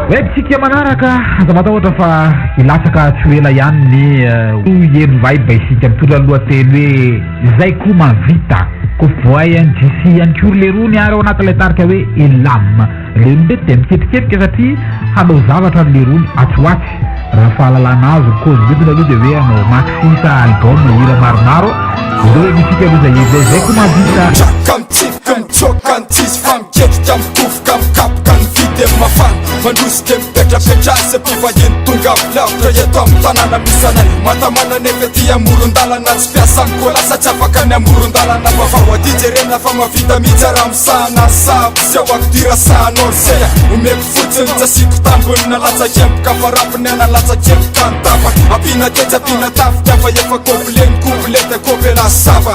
Tsika manaraka aza matahotra fa ilatsaka tsy ela ihany ny hery isika mitondra alohateny hoe izay koa mavita ko voay NGC ihany koa le roa ny ary ao anatin'ilay tarika hoe elam le nde dia miketriketrika satria hanao zavatra le roa atsoatsy raha fahalalana azo cause bedina aloha dia hoe anao maxisa album hira maromaro ireo hoe misika aloha zay koa mavita mandrosike mipetrapetrasy mpivahiny tonga vilavitra eto amin'ny tanàna misanay matamana nefa ty amoron-dalana tsy fiasany kola satry afaka ny amoron-dalana vavao adijerena fa mavita mitsara misahana sabo sy ao akidira sahanao seya omeko fotsiny tsasiko tambony nalatsa-kempoka fa rapiny analatsakempoka nytafaka ampina ketsy ampina tafika fa efa kobileny kobilety kopela sava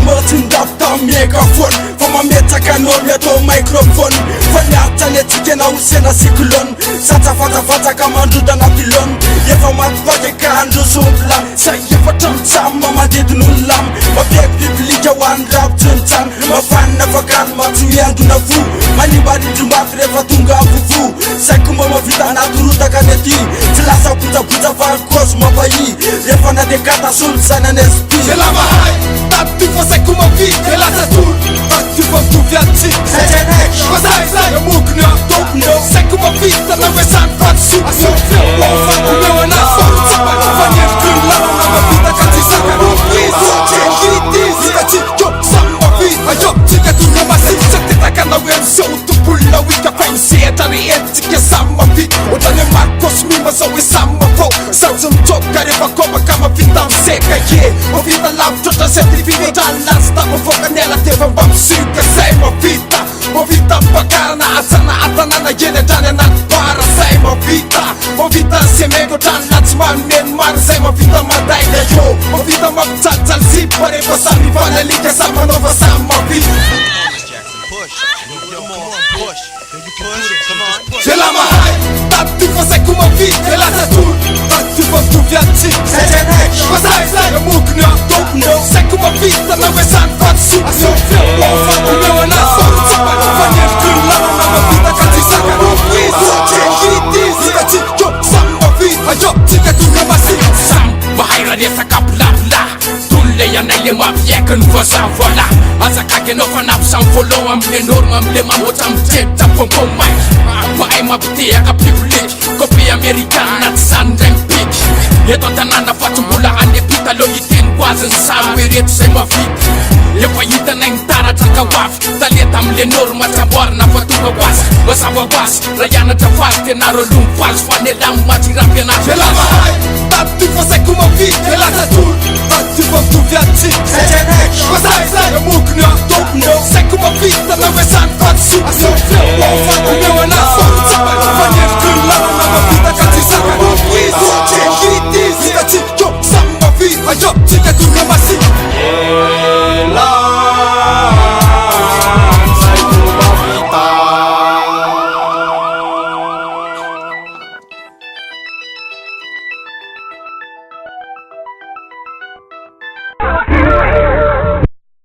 matsindafta mieka fony fa mametsaka anao miatao microphone fa niatany atsika usena cyclone satsafatsafatsaka mandrodana pilone efa matipakeka androsompla sa efa tramitsamy mandedin'ololamy mapiaky biblika hoany ravitronytsany mafanina fakany matsymiandona vo manimbadindrombafy rehefa tonga vovo saiko mba mavita anatorotaka ny aty tsy lasa botsabotra vakozy mampahi rehefa nadekata solo zany anesty selamahay taty fa saiko mavita lasa tolo taty fa mitovy atsik fasayzay amokony atokony saiko mavita na hoe sany patsoky asofiaofako anazy fanendrony lalana mavita ka tsisaka vitizy katsiko samy mavita ayo tsika tonga masitra tetakana hoe miseo tompolona wika fa misehatra rehetytsika samy mavita ohatrany hoe marikosmima zao hoe samy mavao satsy mitsoka rehefa kobaka mavita miseka ye mavita lavitra otra certificatrany lazy tamavoaka ny ela tefa mba misika zay mavita mavita mpakarana atsana atanana eny andrany anaty bara zay mavita semeko otrany latsy manomeny mary zay mavita madaika yo mavita mampitsalijaly zipa rehefa samy ivanalika samy manaova samy mavita selamahay taty fa saiko mavita lasa tolo taty fa mitovy atsik fasayzay amokony atokony saiko mavita na hoe sany patsoky asofiaofako anazy fanendrony lalana mavita ka tsisaka vitizy katsiko samy mavita ayo tsika tonga masika samy mahay raha resaka blabla le anay le mavieka ny voisin voilà azakaka anao fa napy samy voalon amile norme amile mamoatra mitretra pompom maiky mahay mampiteaka privilege copie américaine naty zany ndray mipiky eto an-tanàna fatsombola any apitalo hiteny ko azy ny samy hoe reto zay mavita efa hitanay nitaratra kahoavy taleta amile norme tramboarina fa tonga ho azy mazava ho azy raha ianatra fazy tenaro aloha mivazy fa nelamy matyrampianazy elamahay taty fa saiko mavita elasa tolo taty fa mitovy atsik